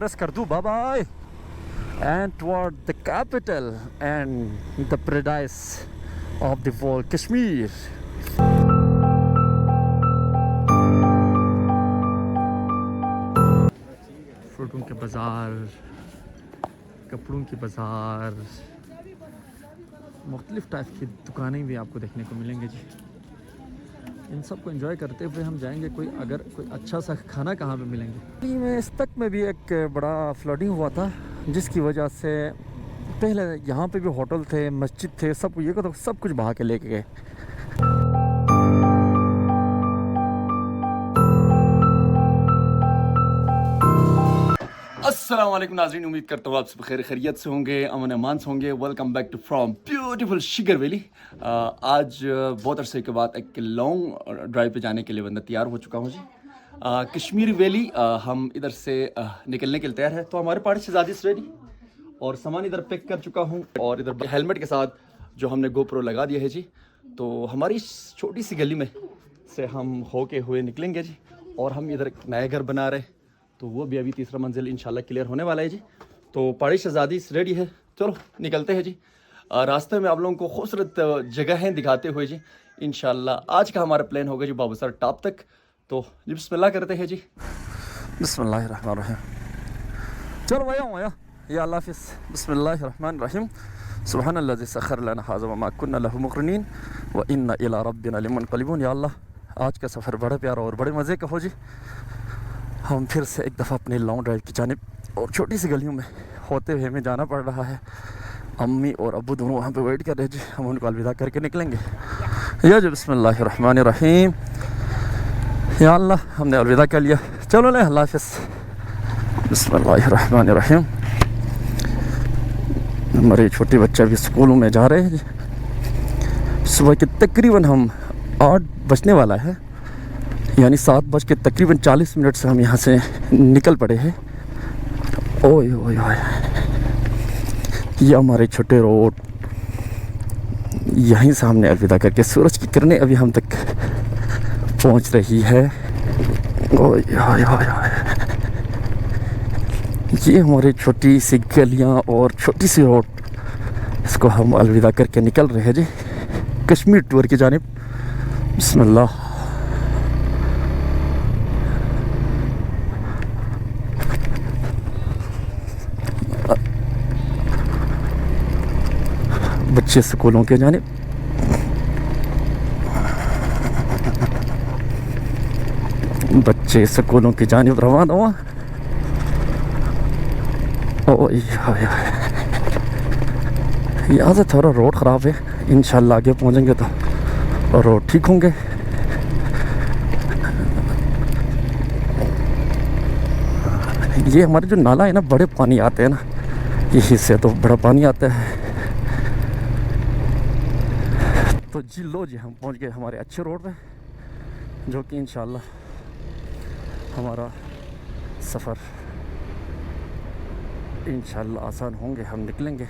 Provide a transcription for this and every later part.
Press kar do, bye bye. And toward the capital and the paradise of the world, Kashmir. फ्रूटों के बाज़ार, कपड़ों की बाज़ार, मुख्तलिफ़ टाइप की दुकानें भी आपको देखने को मिलेंगे जी। इन सब को एंजॉय करते हुए हम जाएंगे। कोई अच्छा सा खाना कहाँ पे मिलेंगे। में इस तक में भी एक बड़ा फ्लडिंग हुआ था, जिसकी वजह से पहले यहाँ पे भी होटल थे, मस्जिद थे, सब कुछ बहा के लेके गए। अस्सलाम वालेकुम नाज़रीन, उम्मीद करता हूँ आप सब खैर खैरियत से होंगे, अमन अमान से होंगे। Welcome back to from beautiful Shigar valley. आज बहुत अरसे के बाद एक लॉन्ग ड्राइव पे जाने के लिए बंदा तैयार हो चुका हूँ जी। कश्मीर वैली हम इधर से निकलने के लिए तैयार है। तो हमारे पार्टी शहजादी रेडी और सामान इधर पैक कर चुका हूँ, और इधर हेलमेट के साथ जो हमने गोप्रो लगा दिया है जी। तो हमारी छोटी सी गली में से हम होके हुए निकलेंगे जी। और हम इधर एक नया घर बना रहे, तो वो भी अभी तीसरा मंजिल इंशाल्लाह क्लियर होने वाला है जी। तो पहाड़ी शहजादी रेडी है, चलो निकलते हैं जी। रास्ते में आप लोगों को खूबसूरत जगहें दिखाते हुए जी इंशाल्लाह आज का हमारा प्लान होगा जी बाबूसर टॉप तक। तो जी बिस्मिल्लाह करते हैं जी। बिस्मिल्लाहिर्रहमानिर्रहीम। चलो भैया या अल्लाह हाफिज़। बिस्मिल्लाहिर्रहमानिर्रहीम। सुब्हानल्लाज़ी सख़र लना हाज़ा व मा कुन्ना लहू मुक़रिनीन व इन्ना इला रब्बिना लमुनक़लिबून। या अल्लाह, आज का सफ़र बड़ा प्यारा और बड़े मज़े का हो जी। हम फिर से एक दफ़ा अपने लॉन्ग ड्राइव की जानिब और छोटी सी गलियों में होते हुए हमें जाना पड़ रहा है। अम्मी और अब्बू दोनों वहाँ पे वेट कर रहे हैं जी। हम उनको अलविदा करके निकलेंगे। या जी बिस्मिल्लाहिर्रहमानिर्रहीम। या अल्लाह, हमने अलविदा कर लिया, चलो ले अल्लाह हाफ़िज़। बिस्मिल्लाहिर्रहमानिर्रहीम। हमारे छोटे बच्चे भी स्कूलों में जा रहे हैं जी। सुबह के तकरीबन हम 8 बजने वाला है, यानी 7 बज के तकरीबन 40 मिनट से हम यहाँ से निकल पड़े हैं। ओए ओए ओए, ये हमारे छोटे रोड, यहीं से हमने अलविदा करके सूरज की किरणें अभी हम तक पहुँच रही है। ओए ओए ओए ओए, ये हमारी छोटी सी गलियाँ और छोटी सी रोड, इसको हम अलविदा करके निकल रहे हैं जी कश्मीर टूर की जानिब। बिस्मिल्लाह। बच्चे स्कूलों के जानिब, बच्चे स्कूलों की जानिब रवाना हुआ। यहाँ से थोड़ा रोड ख़राब है, इंशाल्लाह आगे पहुँचेंगे तो रोड ठीक होंगे। ये हमारे जो नाला है ना, बड़े पानी आते हैं ना, यही से तो बड़ा पानी आता है। तो जी लो जी, हम पहुंच गए हमारे अच्छे रोड पे, जो कि इंशाल्लाह हमारा सफ़र इंशाल्लाह आसान होंगे, हम निकलेंगे।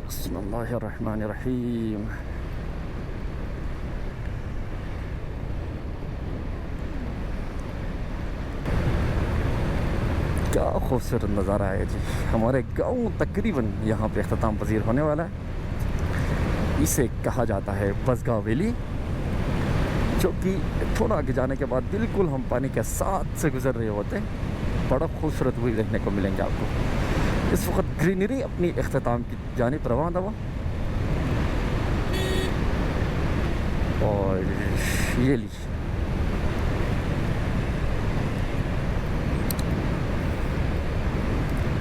बिस्मिल्लाहिर्रहमानिर्रहीम। क्या खूबसूरत नज़ारा है जी। हमारे गांव तकरीबन यहाँ पे अख्ताम पजीर होने वाला है। इसे कहा जाता है बसगांव वैली, जो कि थोड़ा आगे जाने के बाद बिल्कुल हम पानी के साथ से गुजर रहे होते हैं। बड़ा खूबसूरत व्यू देखने को मिलेंगे आपको। इस वक्त ग्रीनरी अपनी अख्ताम की जानिब रवाना हुआ, और ये ली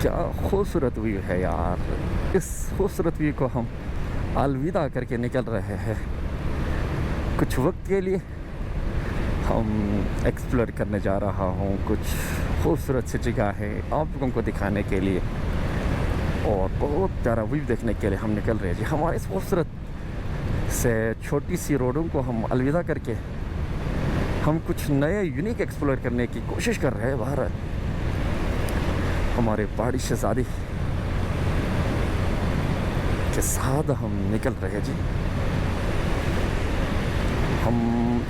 क्या खूबसूरत व्यू है यार। इस खूबसूरत व्यू को हम अलविदा करके निकल रहे हैं। कुछ वक्त के लिए हम एक्सप्लोर करने जा रहा हूँ कुछ खूबसूरत सी जगह है आप लोगों को दिखाने के लिए, और बहुत प्यारा व्यू देखने के लिए हम निकल रहे हैं जी। हमारे इस खूबसूरत से छोटी सी रोडों को हम अलविदा करके हम कुछ नए यूनिक एक्सप्लोर करने की कोशिश कर रहे हैं बाहर। हमारे पहाड़ी शहजादी के साथ हम निकल रहे हैं जी। हम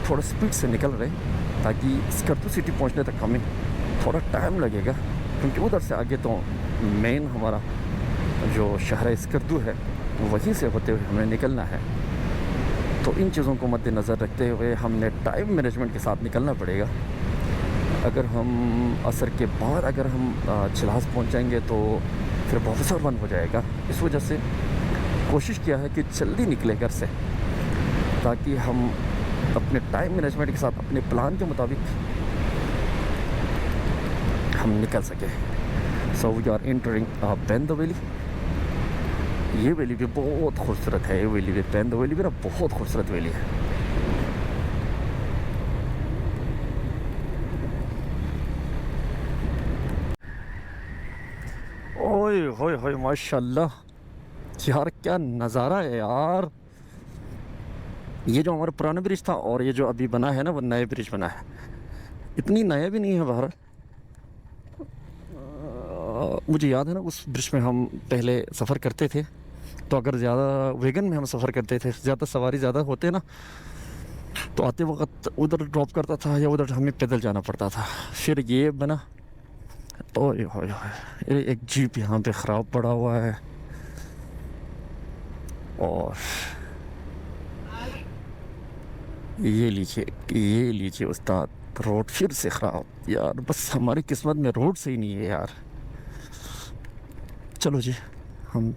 थोड़ा स्पीड से निकल रहे हैं ताकि स्कर्दू सिटी पहुंचने तक हमें थोड़ा टाइम लगेगा, क्योंकि उधर से आगे तो मेन हमारा जो शहर स्कर्दू है वहीं से होते हुए हमें निकलना है। तो इन चीज़ों को मद्देनज़र रखते हुए हमने टाइम मैनेजमेंट के साथ निकलना पड़ेगा। अगर हम असर के बाद अगर हम चिल्हास पहुंच जाएंगे तो फिर बहुत सारा बंद हो जाएगा। इस वजह से कोशिश किया है कि जल्दी निकले घर से, ताकि हम अपने टाइम मैनेजमेंट के साथ अपने प्लान के मुताबिक हम निकल सके। सो वी आर एंटरिंग बेंद वैली। ये वैली भी बहुत खूबसूरत है। ये वैली भी, बेंद वैली भी ना बहुत खूबसूरत वैली है। ओए होए होए माशाल्लाह यार, क्या नज़ारा है यार। ये जो हमारा पुराना ब्रिज था और ये जो अभी बना है ना, वो नया ब्रिज बना है। इतनी नया भी नहीं है बाहर। मुझे याद है ना, उस ब्रिज में हम पहले सफ़र करते थे, तो अगर ज़्यादा वैगन में हम सफ़र करते थे, ज़्यादा सवारी ज़्यादा होते ना, तो आते वक्त उधर ड्रॉप करता था या उधर हमें पैदल जाना पड़ता था। फिर ये बना। ओए होए होए, एक जीप यहाँ पे ख़राब पड़ा हुआ है। और ये लीजिए उस्ताद, रोड फिर से ख़राब। यार बस हमारी किस्मत में रोड सही नहीं है यार। चलो जी, हम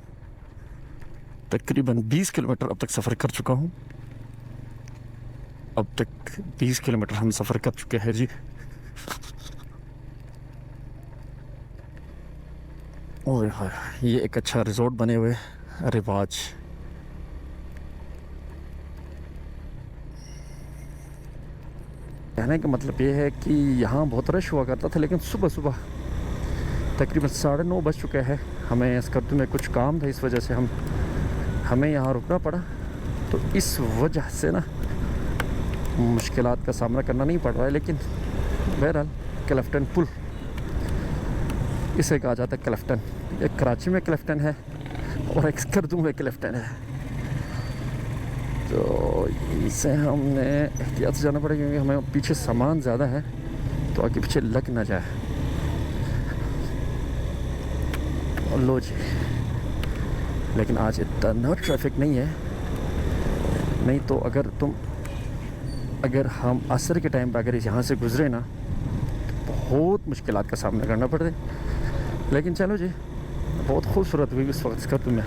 तकरीबन 20 किलोमीटर अब तक सफ़र कर चुका हूँ। अब तक 20 किलोमीटर हम सफ़र कर चुके हैं जी। ओए हाय, ये एक अच्छा रिजॉर्ट बने हुए रिवाज। कहने का मतलब ये है कि यहाँ बहुत रश हुआ करता था, लेकिन सुबह सुबह तकरीबन 9:30 बज चुके हैं। हमें स्कर्दू में कुछ काम था, इस वजह से हमें यहाँ रुकना पड़ा। तो इस वजह से ना मुश्किलात का सामना करना नहीं पड़ रहा है। लेकिन बहरहाल क्लिफ्टन पुल, इसे कहा जाता है क्लिफ्टन। एक कराची में क्लिफ्टन है और एक स्कर्दू में क्लिफ्टन है। तो इसे हमने एहतियात से जाना पड़ेगा, क्योंकि हमें पीछे सामान ज़्यादा है, तो आगे पीछे लग ना जाए। लो जी, लेकिन आज इतना ट्रैफिक नहीं है। नहीं तो अगर हम असर के टाइम पर अगर यहाँ से गुजरे ना, तो बहुत मुश्किलात का सामना करना पड़े। लेकिन चलो जी, बहुत खूबसूरत हुई इस वक्त स्कर्दू में।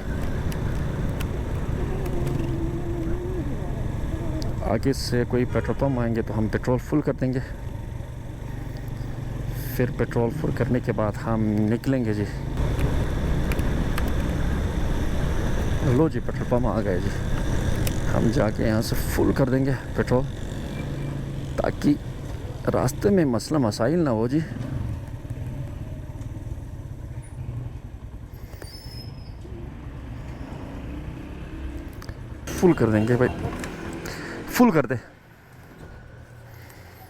आगे से कोई पेट्रोल पंप आएंगे तो हम पेट्रोल फुल कर देंगे। फिर पेट्रोल फुल करने के बाद हम निकलेंगे जी। लो जी, पेट्रोल पंप आ गए जी। हम जाके यहाँ से फुल कर देंगे पेट्रोल, ताकि रास्ते में मसला मसाइल ना हो जी। फुल कर देंगे भाई, फुल कर दे।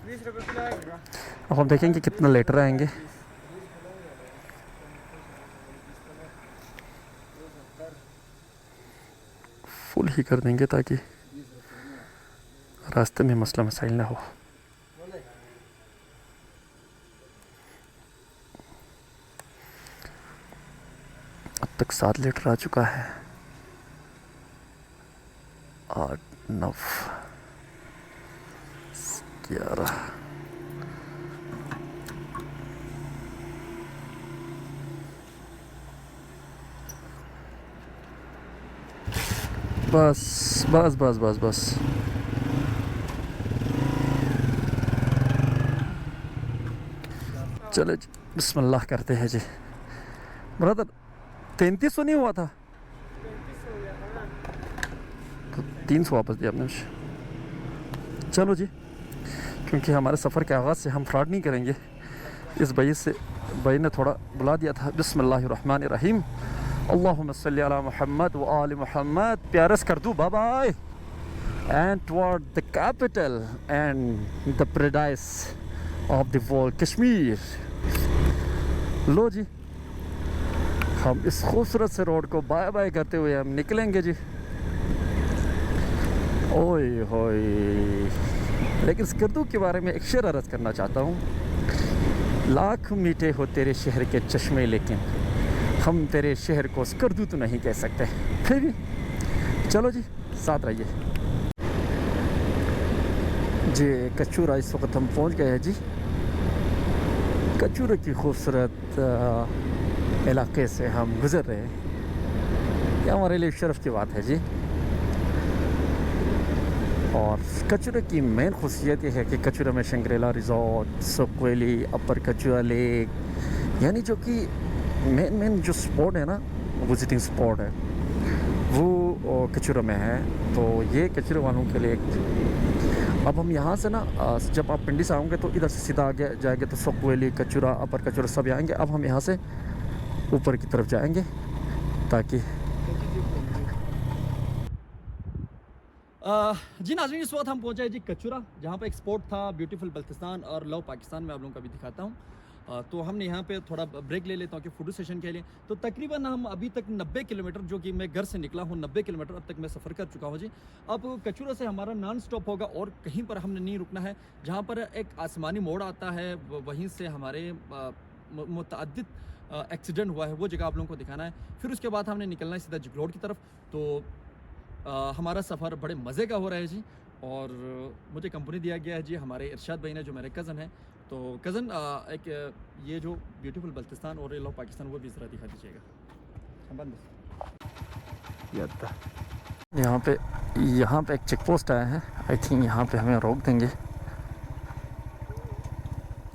20 रुपये आएगा। अब हम देखेंगे कितना लीटर आएंगे। फुल ही कर देंगे ताकि रास्ते में मसला मसाइल ना हो। अब तक 7 लीटर आ चुका है। 8, 9, 11। बस बस बस बस बस। चलो जी, बिस्मिल्लाह करते हैं जी। ब्रदर 3300 नहीं हुआ था तो 300 वापस दिया आपने मुझे। चलो जी, क्योंकि हमारे सफ़र के आगाज़ से हम फ्रॉड नहीं करेंगे, इस भाई ने थोड़ा बुला दिया था। बिस्मिल्लाहिर्रहमानिर्रहीम, अल्लाहुम्मा सल्ली अला मुहम्मद व आलि मुहम्मद। प्यारस कर दूँ, bye bye. And toward the capital and the paradise of the world, Kashmir. लो जी, हम इस खूबसूरत से रोड को बाय बाय करते हुए हम निकलेंगे जी। ओए होए, लेकिन स्कर्दू के बारे में एक शेर अर्ज़ करना चाहता हूँ। लाख मीठे हो तेरे शहर के चश्मे, लेकिन हम तेरे शहर को स्कर्दू तो नहीं कह सकते। फिर भी चलो जी, साथ रहिए जी। कचूरा इस वक्त हम पहुँच गए हैं जी। कचूरा की खूबसूरत इलाके से हम गुज़र रहे हैं। यह हमारे लिए शर्फ की बात है जी। और कचूरा की मेन खुशियत यह है कि कचूरा में शंग्रीला रिज़ॉर्ट, सुख वैली, अपर कचूरा लेक, यानी जो कि मेन जो स्पॉट है ना, विजिटिंग स्पॉट है, वो कचूरा में है। तो ये कचूरा वालों के लिए अब हम यहाँ से ना जब आप पिंडी से आओगे तो इधर से सीधा आगे जाएंगे तो सुख वैली, कचूरा, अपर कचूरा सब आएंगे। अब हम यहाँ से ऊपर की तरफ जाएंगे ताकि जी नाज़रीन, इस वक्त हम पहुँचे जी कचूरा, जहाँ पर एक स्पॉट था ब्यूटीफुल बल्तिस्तान और लव पाकिस्तान में। आप लोगों को भी दिखाता हूँ। तो हमने यहाँ पे थोड़ा ब्रेक ले लेता हूँ कि फ़ोटो सेशन के लिए। तो तकरीबन हम अभी तक 90 किलोमीटर, जो कि मैं घर से निकला हूँ 90 किलोमीटर अब तक मैं सफ़र कर चुका हूँ जी। अब कचूरा से हमारा नॉन स्टॉप होगा और कहीं पर हमने नहीं रुकना है। जहाँ पर एक आसमानी मोड़ आता है, वहीं से हमारे मुतअद्दिद एक्सीडेंट हुआ है, वो जगह आप लोगों को दिखाना है। फिर उसके बाद हमने निकलना है सीधा जगलोड़ की तरफ। तो हमारा सफ़र बड़े मज़े का हो रहा है जी। और मुझे कंपनी दिया गया है जी हमारे इरशाद भाई ने, जो मेरे कज़न हैं। तो कज़न, एक ये जो ब्यूटीफुल बल्तिस्तान और लव पाकिस्तान, वो भी ज़रा दिखा दीजिएगा। यहाँ पे एक चेक पोस्ट आया है। आई थिंक यहाँ पे हमें रोक देंगे।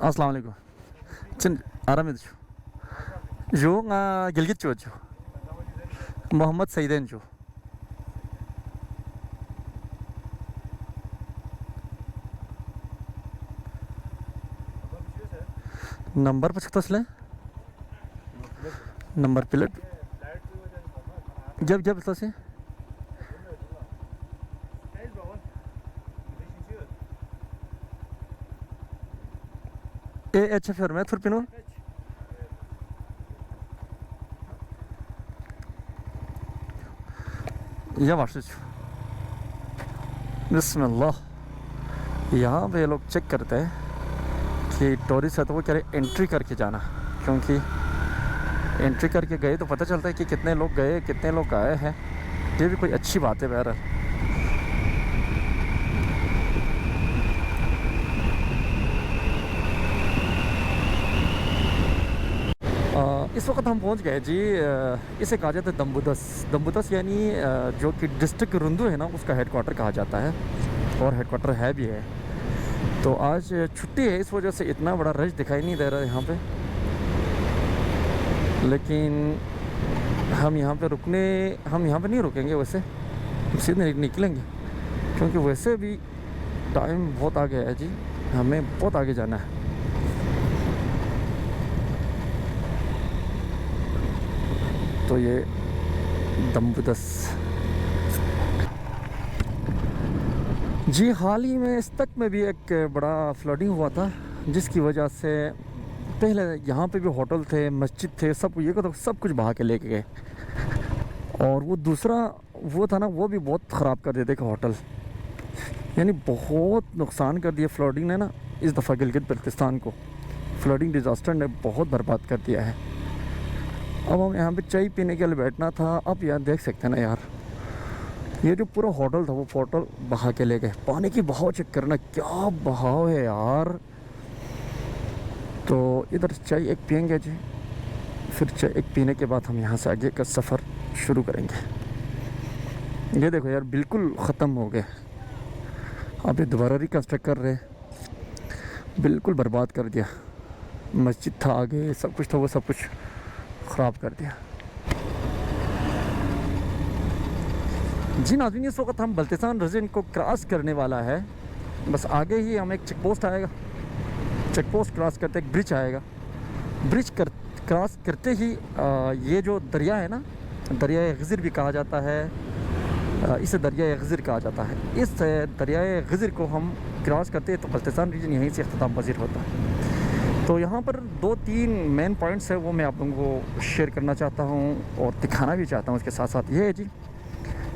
अस्सलाम वालेकुम। चिन आराम जो गिलगित चो मोहम्मद सईदेन जो नंबर पचकतसले नंबर प्लेट जब तसे एच फिर मैं थुरपिनो या वार्षिक बिस्मिल्लाह। यहाँ पे लोग चेक करते हैं कि टूरिस्ट है तो वो कह रहे एंट्री करके जाना, क्योंकि एंट्री करके गए तो पता चलता है कि कितने लोग गए, कितने लोग आए हैं। ये भी कोई अच्छी बात है। बहरहाल इस वक्त हम पहुंच गए जी। इसे कहा जाता है दम्बुदस। दम्बुदस यानी जो कि डिस्ट्रिक्ट रुंदू है ना, उसका हेडक्वार्टर कहा जाता है, और हेडक्वार्टर है भी है। तो आज छुट्टी है, इस वजह से इतना बड़ा रश दिखाई नहीं दे रहा है यहाँ पे। लेकिन हम यहाँ पे नहीं रुकेंगे, वैसे सीधे निकलेंगे, क्योंकि वैसे भी टाइम बहुत आगे है जी, हमें बहुत आगे जाना है। तो ये दम्बुदस जी। हाल ही में इस तक में भी एक बड़ा फ्लडिंग हुआ था, जिसकी वजह से पहले यहाँ पे भी होटल थे, मस्जिद थे, सब कुछ बहा के लेके गए। और वो दूसरा वो था ना, वो भी बहुत ख़राब कर दिया था होटल, यानी बहुत नुकसान कर दिया फ्लडिंग ने ना। इस दफ़ा गिलगित बल्तिस्तान को फ्लडिंग डिज़ास्टर ने बहुत बर्बाद कर दिया है। अब हम यहाँ पे चाय पीने के लिए बैठना था। अब यार देख सकते हैं ना यार, ये जो पूरा होटल था वो होटल बहा के ले गए। पानी की बहाव चेक करना, क्या बहाव है यार। तो इधर चाय एक पियेंगे जी, फिर चाय एक पीने के बाद हम यहाँ से आगे का सफ़र शुरू करेंगे। ये देखो यार, बिल्कुल ख़त्म हो गए। अब ये दोबारा रिकन्स्ट्रक्ट कर रहे, बिल्कुल बर्बाद कर दिया। मस्जिद था आगे, सब कुछ था, वो सब कुछ ख़राब कर दिया जी। नाज़रीन, इस वक्त हम बल्तिस्तान रीजन को क्रॉस करने वाला है। बस आगे ही हमें एक चेक पोस्ट आएगा। चेक पोस्ट क्रॉस करते एक ब्रिज आएगा। ब्रिज क्रॉस करते ही ये जो दरिया है ना, दरिया ग़िज़र भी कहा जाता है, इसे दरिया ग़िज़र कहा जाता है। इस दरिया ग़िज़र को हम क्रॉस करते हैं तो बल्तिस्तान रीजन यहीं से इख्तिताम पज़ीर होता है। तो यहाँ पर 2-3 मेन पॉइंट्स है, वो मैं आप लोगों को शेयर करना चाहता हूँ और दिखाना भी चाहता हूँ इसके साथ साथ। ये है जी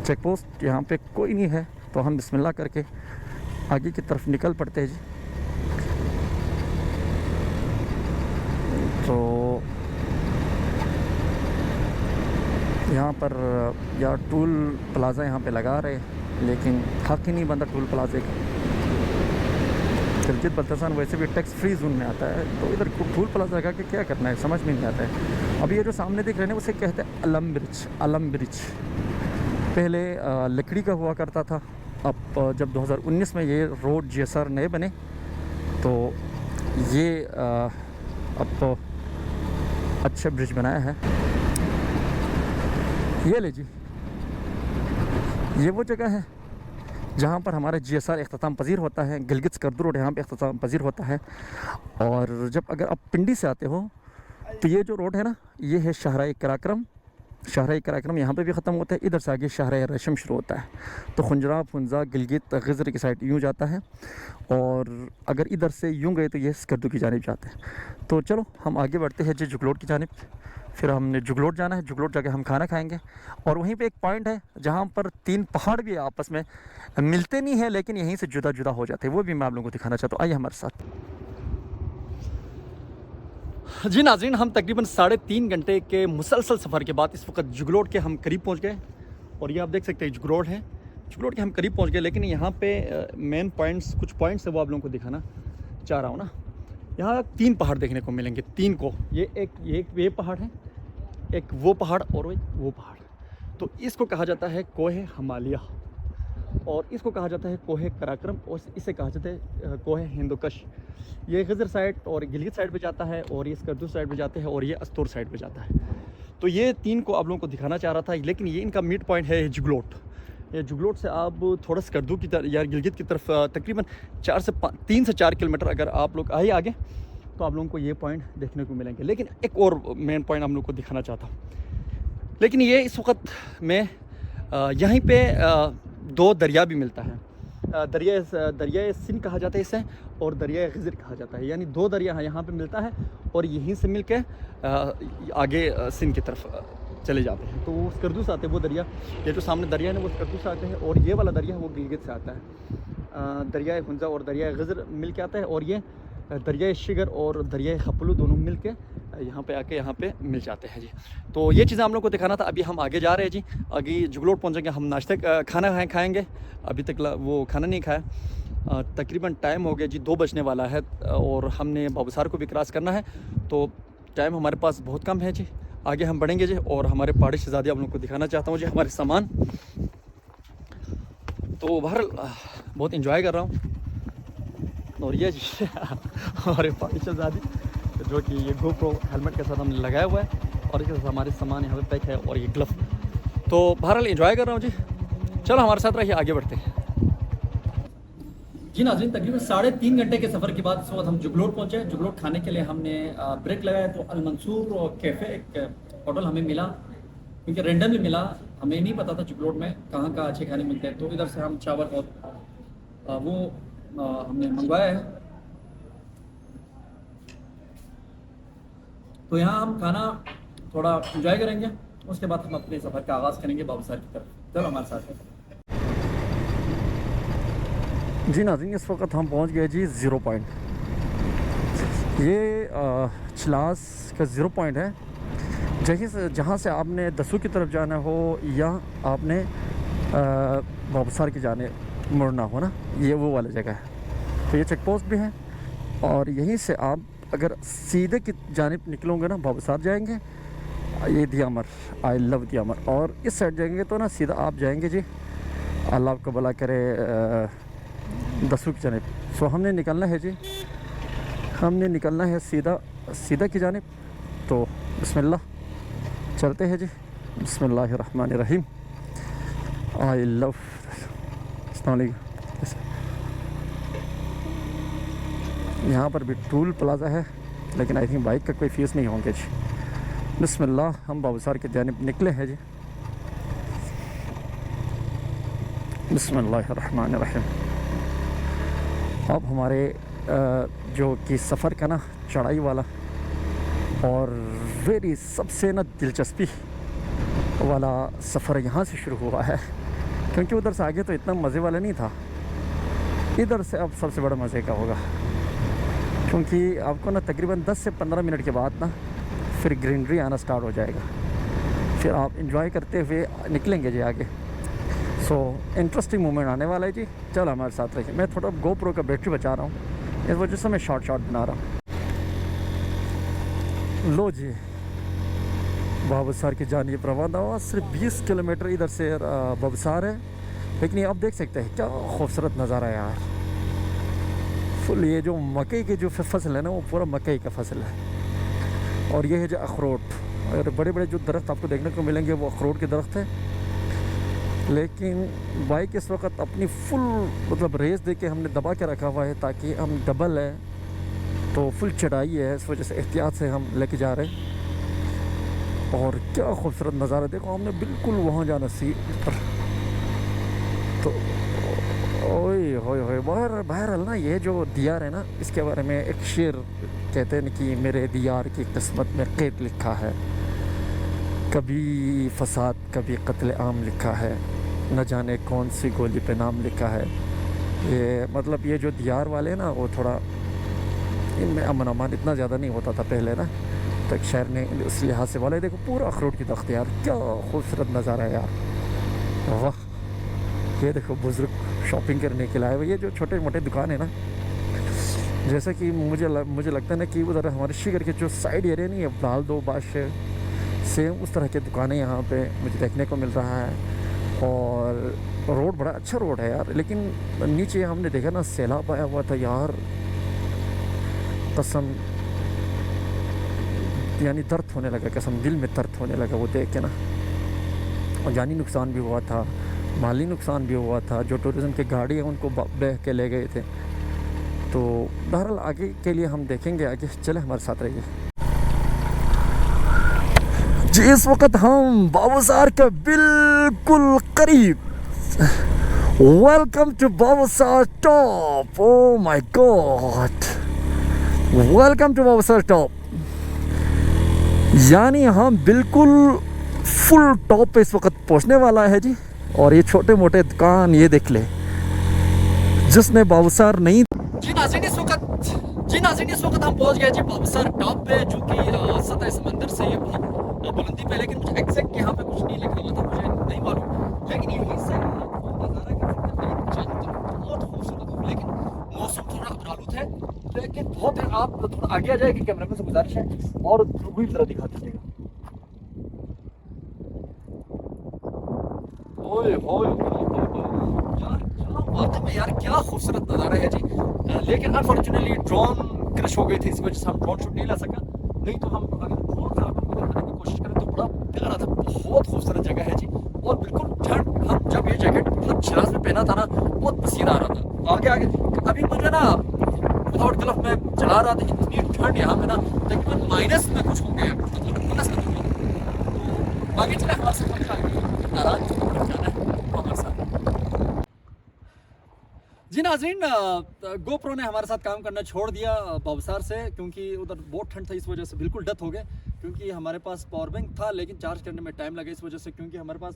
चेक पोस्ट, यहाँ पे कोई नहीं है तो हम बिस्मिल्लाह करके आगे की तरफ निकल पड़ते हैं जी। तो यहाँ पर यार टूल प्लाज़ा यहाँ पे लगा रहे, लेकिन हक़ ही नहीं बनता टूल प्लाज़े का। गिलगित बल्तिस्तान वैसे भी टैक्स फ्री जोन में आता है, तो इधर टूल प्लाज़ा लगा के क्या करना है समझ में नहीं आता है। अब ये जो सामने दिख रहे हैं उसे कहते हैं अलम ब्रिज। अलम ब्रिज पहले लकड़ी का हुआ करता था, अब जब 2019 में ये रोड GSR नए बने तो ये अब अच्छा ब्रिज बनाया है। ये ले जी, ये वो जगह है जहाँ पर हमारा GSR इख्तिताम पजीर होता है। गिलगित स्कर्दू रोड यहाँ पे इख्तिताम पजीर होता है। और जब अगर आप पिंडी से आते हो तो ये जो रोड है ना, ये है शाहराह कराक्रम। शाहराह कराक्रम यहाँ पे भी ख़त्म होता है, इधर से आगे शाहराह रेशम शुरू होता है। तो खुंजरा फुंजा गिलगित गजर की साइड यूँ जाता है, और अगर इधर से यूँ गए तो ये स्कर्दू की जानिब जाते हैं। तो चलो हम आगे बढ़ते हैं जी जुगलोट की जानिब। फिर हमने जुगलोट जाना है, जुगलोट जाके हम खाना खाएंगे। और वहीं पे एक पॉइंट है जहाँ पर 3 पहाड़ भी आपस में मिलते नहीं है, लेकिन यहीं से जुदा जुदा हो जाते हैं, वो भी मैं आप लोगों को दिखाना चाहता हूँ। आइए हमारे साथ। जी नाज़रीन, हम तकरीबन 3.5 घंटे के मुसलसल सफ़र के बाद इस वक्त जुगलोट के हम करीब पहुँच गए। और ये आप देख सकते हैं जुगलोट है, जुगलोट के हम करीब पहुँच गए। लेकिन यहाँ पे मेन पॉइंट्स, कुछ पॉइंट्स है वो आप लोगों को दिखाना चाह रहा हूँ ना। यहाँ 3 पहाड़ देखने को मिलेंगे, 3 को। ये पहाड़ है, एक वो पहाड़ और एक वो पहाड़। तो इसको कहा जाता है कोहे हिमालय, और इसको कहा जाता है कोहे कराक्रम, और इसे कहा जाता है कोहे हिंदुकश। ये गजर साइड और गिलगित साइड पे जाता है, और ये स्कर्दू साइड पे जाते हैं, और ये अस्तूर साइड पे जाता है। तो ये 3 को आप लोगों को दिखाना चाह रहा था, लेकिन ये इनका मिड पॉइंट है जुगलोट। ये जुगलोट से आप थोड़ा स्कर्दू की तरफ या गिलगित की तरफ तकरीबन 3 से 4 किलोमीटर अगर आप लोग आए आगे तो आप लोगों को ये पॉइंट देखने को मिलेंगे। लेकिन एक और मेन पॉइंट हम लोग को दिखाना चाहता हूँ। लेकिन ये इस वक्त में यहीं पे 2 दरिया भी मिलता है। दरिया सिंध कहा जाता है इसे, और दरिया गजर कहा जाता है। यानी 2 दरिया यहाँ पे मिलता है, और यहीं से मिल के आगे सिंध की तरफ चले जाते हैं। तो वो स्कर्दू से आते हैं वो दरिया। ये जो सामने दरिया है वो स्कर्दू से आते हैं, और ये वाला दरिया है वो गिलगित से आता है। दरिया हुंजा और दरिया गजर मिल के आता है, और ये दरिया शिगर और दरिया खपलू दोनों मिल के यहाँ पे आके यहाँ पे मिल जाते हैं जी। तो ये चीज़ें हम लोग को दिखाना था। अभी हम आगे जा रहे हैं जी, आगे जुगलोट पहुँचेंगे। हम नाश्ते खाना खाएँगे, अभी तक वो खाना नहीं खाया। तकरीबन टाइम हो गया जी, 2 बजने वाला है, और हमने बाबूसार को भी क्रॉस करना है, तो टाइम हमारे पास बहुत कम है जी। आगे हम बढ़ेंगे जी, और हमारे पहाड़ी शहज़ादी आप लोगों को दिखाना चाहता हूँ जी हमारे सामान। तो बहरहाल बहुत इंजॉय कर रहा हूँ। और ये जी हमारे पहाड़ी शहज़ादी जो कि ये GoPro हेलमेट के साथ हमने लगाया हुआ है, और इसके साथ हमारे सामान यहाँ पे पैक है, और ये ग्लव। तो बहरहाल एंजॉय कर रहा हूँ जी। चलो हमारे साथ रहिए, आगे बढ़ते हैं जी। नाज़रीन, तकरीबन 3.5 घंटे के सफ़र के बाद इस वक्त हम जुगलोट पहुँचे। जुगलोट खाने के लिए हमने ब्रेक लगाया, तो अल मंसूर कैफ़े एक होटल हमें मिला, क्योंकि रेंडमली मिला। हमें नहीं पता था जुगलोट में कहाँ अच्छे खाने मिलते हैं। तो इधर से हम चावल और वो हमने मंगवाया है। तो यहाँ हम खाना थोड़ा एंजॉय करेंगे, उसके बाद हम अपने सफ़र का आगाज़ करेंगे बाबूसार की तरफ। चलो हमारे साथ है जी। नाज़रीन, इस वक्त हम पहुँच गए जी 0 पॉइंट। ये चिलास का 0 पॉइंट है, जहाँ से आपने दसू की तरफ जाना हो या आपने बाबूसार की जाने मुड़ना हो ना, ये वो वाला जगह है। तो ये चेक पोस्ट भी है, और यहीं से आप अगर सीधे की जानिब निकलोगे ना, बाबूसार जाएंगे, ये दियामर, आई लव दियामर, और इस साइड जाएंगे तो ना सीधा आप जाएंगे जी, अल्लाह आपको भला करे, दसू की जानिब। सो हमने निकलना है जी, हमने निकलना है सीधा की जानिब। तो बिस्मिल्लाह चलते हैं जी। बिस्मिल्लाहिर्रहमानिर्रहीम। I love. यहाँ पर भी टूल प्लाज़ा है, लेकिन आई थिंक बाइक का कोई फ़ीस नहीं होंगे जी। बिस्मिल्लाह, हम बाबूसार की जानिब निकले हैं जी। बिस्मिल्लाहिर्रहमानिर्रहीम। अब हमारे जो कि सफ़र का ना चढ़ाई वाला और वेरी सबसे ना दिलचस्पी वाला सफ़र यहाँ से शुरू हुआ है, क्योंकि उधर से आगे तो इतना मज़े वाला नहीं था। इधर से अब सबसे बड़ा मज़े का होगा, क्योंकि आपको ना तकरीबन 10 से 15 मिनट के बाद ना फिर ग्रीनरी आना स्टार्ट हो जाएगा, फिर आप इंजॉय करते हुए निकलेंगे जी आगे। सो इंटरेस्टिंग मोमेंट आने वाला है जी। चलो हमारे साथ रहिए। मैं थोड़ा गोप्रो का बैटरी बचा रहा हूँ, इस वजह से मैं शॉर्ट बना रहा हूँ। लो जी, बाबूसार की जानिब रवाना हुआ। सिर्फ 20 किलोमीटर इधर से बाबूसार है, लेकिन ये आप देख सकते हैं क्या खूबसूरत नज़ारा है यार। फुल ये जो मकई की जो फसल है ना, वो पूरा मकई का फसल है। और ये है जो अखरोट, और बड़े बड़े जो दरख्त आपको देखने को मिलेंगे वो अखरोट के दरख्त है। लेकिन बाइक इस वक्त अपनी फुल मतलब रेस दे के हमने दबा के रखा हुआ है, ताकि हम डबल है तो फुल चढ़ाई है, इस वजह से एहतियात से हम लेके जा रहे हैं। और क्या खूबसूरत नज़ारा देखो, हमने बिल्कुल वहाँ जाना सी पर। तो ओए होए होए, बहरहाल ना ये जो दियार है ना, इसके बारे में एक शेर कहते हैं कि मेरे दियार की किस्मत में कैद लिखा है, कभी फसाद कभी कत्ल आम लिखा है, न जाने कौन सी गोली पे नाम लिखा है। ये मतलब ये जो दियार वाले हैं ना, वो थोड़ा इनमें अमन अमान इतना ज़्यादा नहीं होता था पहले ना, तो एक शहर ने उस लिहाज से वाले देखो पूरा अखरोट की दख्त यार, क्या खूबसूरत नज़ारा है यार। वाह, ये देखो बुज़ुर्ग शॉपिंग करने के लिए। ये जो छोटे मोटे दुकान है ना, जैसा कि मुझे लगता है ना कि उधर हमारे शिगर के जो साइड एरिया नहीं है, दाल दो बाश, सेम उस तरह के दुकानें यहाँ पे मुझे देखने को मिल रहा है। और रोड बड़ा अच्छा रोड है यार, लेकिन नीचे हमने देखा ना सैलाब आया हुआ था यार, कसम यानी दर्द होने लगा, कसम दिल में दर्द होने लगा वो देख के ना। और जानी नुकसान भी हुआ था, माली नुकसान भी हुआ था। जो टूरिज़म की गाड़ी है उनको बह के ले गए थे। तो बहरहाल आगे के लिए हम देखेंगे, आगे चले हमारे साथ रहिए जी। इस वक्त हम बाबूसार के बिल्कुल करीब। Welcome to Babusar top. Oh my God, welcome to Babusar top. यानी हम बिल्कुल फुल टॉप पे इस वक्त पहुंचने वाला है जी। और ये छोटे मोटे दुकान ये देख ले, जिसने बाबूसार नहीं। जी नाज़रीन, इस वक्त हम पहुंच गए जी बाबूसार टॉप पे, जो कि सतह समंदर से ये बहुत बुलंदी पे, लेकिन मुझे एग्जैक्ट यहाँ पे कुछ नहीं लिखा हुआ था, मुझे नहीं मालूम। लेकिन यहीं से नज़ारा बहुत खूबसूरत, लेकिन मौसम थोड़ा आलूद है, लेकिन बहुत है। आप थोड़ा आगे आ जाएगी, कैमरामैन से गुजारिश है, और व्यू जरा दिखा दीजिएगा। ओए ओए यार, क्या बात है यार, क्या खूबसूरत नज़ारा है जी। लेकिन अनफॉर्चुनेटली ड्रोन क्रश हो गई थी, इस वजह से हम ड्रोन शूट नहीं ला सका। नहीं तो हम अगर ड्रोन से आपको दिखाने की कोशिश करें तो बड़ा प्यारा था, बहुत खूबसूरत जगह है जी। और बिल्कुल ठंड, हम जब ये जैकेट मतलब शिराज में पहना था ना, बहुत पसीना आ रहा था। आगे अभी मुझे ना विदाउट ग्लव में चला रहा था, इतनी ठंड यहाँ पे ना तकरीबन माइनस में कुछ हो गया, मतलब प्लस में कुछ। तो आगे चले हमारे साथ नाराज जाना है हमारे साथ जी। नाज़रीन, गोप्रो ने हमारे साथ काम करना छोड़ दिया बाबूसार से, क्योंकि उधर बहुत ठंड था, इस वजह से बिल्कुल डेथ हो गए। क्योंकि हमारे पास पावर बैंक था, लेकिन चार्ज करने में टाइम लगा, इस वजह से, क्योंकि हमारे पास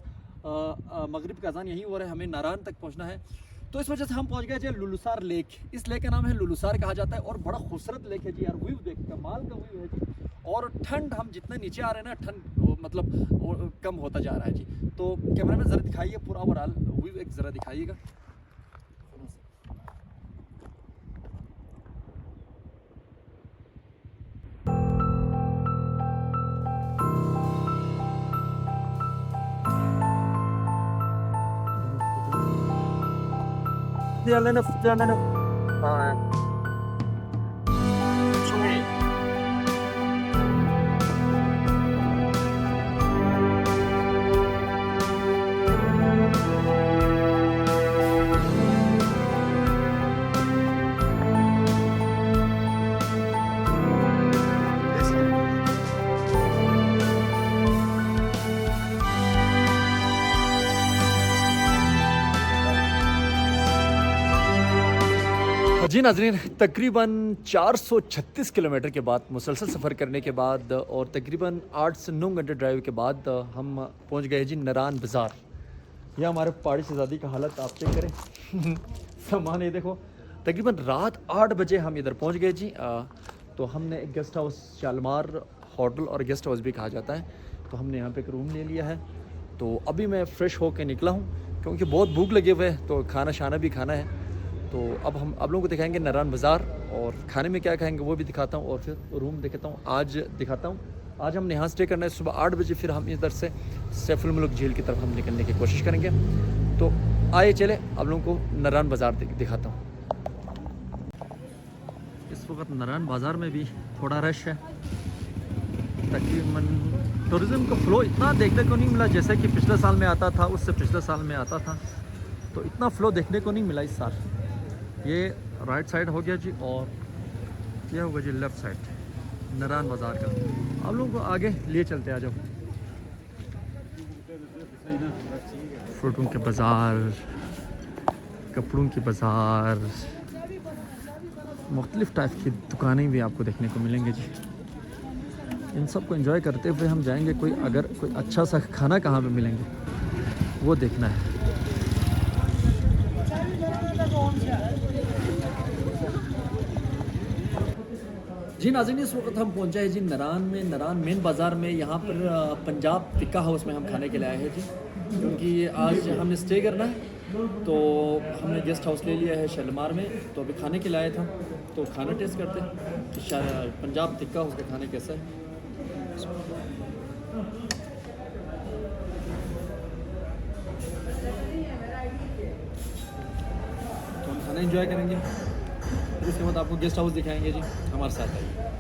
मगरिब का अजान यहीं हो रहा है, हमें नारायण तक पहुंचना है। तो इस वजह से हम पहुंच गए जी लुलुसार लेक। इस लेक का नाम है लुलुसार कहा जाता है, और बड़ा खूबसूरत लेक है जी यार। व्यू देख, कमाल का व्यू है जी। और ठंड, हम जितने नीचे आ रहे हैं ना, ठंड मतलब कम होता जा रहा है जी। तो कैमरा में ज़रा दिखाइए पूरा ओवरऑल व्यू, एक ज़रा दिखाइएगा। जी नाज़रीन, तकरीबन 436 किलोमीटर के बाद, मुसलसल सफ़र करने के बाद और तकरीबन 8 से 9 घंटे ड्राइव के बाद हम पहुंच गए जी नरान बाज़ार। यह हमारे पहाड़ी शहज़ादी का हालत आप चेक करें। सामान ये देखो, तकरीबन रात 8 बजे हम इधर पहुंच गए जी। तो हमने एक गेस्ट हाउस, शालमार होटल और गेस्ट हाउस भी कहा जाता है, तो हमने यहाँ पे एक रूम ले लिया है। तो अभी मैं फ़्रेश होकर निकला हूँ क्योंकि बहुत भूख लगे हुए है, तो खाना शाना भी खाना है। तो अब हम आप लोगों को दिखाएंगे नरान बाज़ार, और खाने में क्या खाएंगे वो भी दिखाता हूँ, और फिर रूम दिखाता हूँ। आज दिखाता हूँ, आज हमने यहाँ स्टे करना है। सुबह 8 बजे फिर हम इधर से सैफुल मुल्क झील की तरफ हम निकलने की कोशिश करेंगे। तो आइए चले आप लोगों को नरान बाज़ार दिखाता हूँ। इस वक्त नरान बाज़ार में भी थोड़ा रश है। तकरीबन टूरिज़्म का फ़्लो इतना देखने को नहीं मिला जैसे कि पिछले साल में आता था, उससे पिछले साल में आता था, तो इतना फ़्लो देखने को नहीं मिला इस साल। ये राइट साइड हो गया जी, और यह होगा जी लेफ़्ट साइड नरान बाज़ार का। आप लोगों को आगे लिए चलते आ जाओ। फ्रूटों के बाज़ार, कपड़ों की बाज़ार, मुख्तलिफ़ टाइप की दुकानें भी आपको देखने को मिलेंगे जी। इन सब को एंजॉय करते हुए हम जाएंगे। कोई अच्छा सा खाना कहाँ पे मिलेंगे वो देखना है। जी नाज़रीन, इस वक्त हम पहुंचे हैं जी नरान में, नरान मेन बाज़ार में। यहाँ पर पंजाब टिक्का हाउस में हम खाने के लिए आए हैं जी, क्योंकि आज हमने स्टे करना है। तो हमने गेस्ट हाउस ले लिया है शालमार में, तो अभी खाने के लिए आया था, तो खाना टेस्ट करते हैं कि पंजाब टिक्का हाउस का खाना कैसा है। तो हम खाना एंजॉय करेंगे, फिर उसके बाद आपको गेस्ट हाउस दिखाएंगे जी। हमारे साथ आइए।